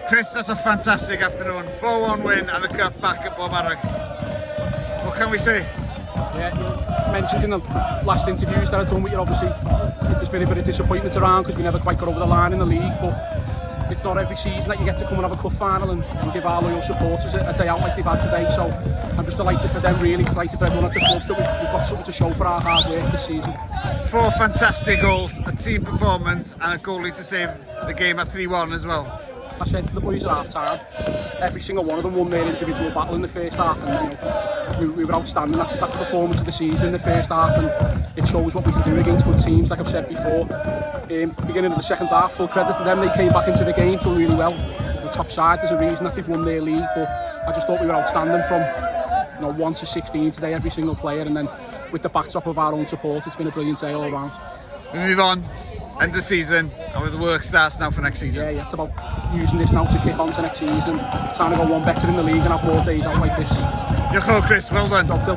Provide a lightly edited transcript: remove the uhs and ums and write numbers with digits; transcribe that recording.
Chris, that's a fantastic afternoon. 4-1 win and the cup back at Bomarach. What can we say? Yeah, you mentioned in the last interviews that I've done with you, obviously there's been a bit of disappointment around because we never quite got over the line in the league, but it's not every season that you get to come and have a cup final and give our loyal supporters a day out like they've had today. So I'm just delighted for them, really, delighted for everyone at the club that we've got something to show for our hard work this season. 4 fantastic goals, a team performance and a goalie to save the game at 3-1 as well. I said to the boys at half time, every single one of them won their individual battle in the first half, and we were outstanding. That's the performance of the season in the first half, and it shows what we can do against good teams, like I've said before. Beginning of the second half, full credit to them, they came back into the game, done really well. The top side, there's a reason that they've won their league, but I just thought we were outstanding from 1 to 16 today, every single player, and then with the backdrop of our own support, it's been a brilliant day all around. We move on, end of the season, and the work starts now for next season. Yeah, it's about using this now to kick on to next season, trying to go one better in the league and have more days out like this. Diolch, Chris, well done. Job, Till.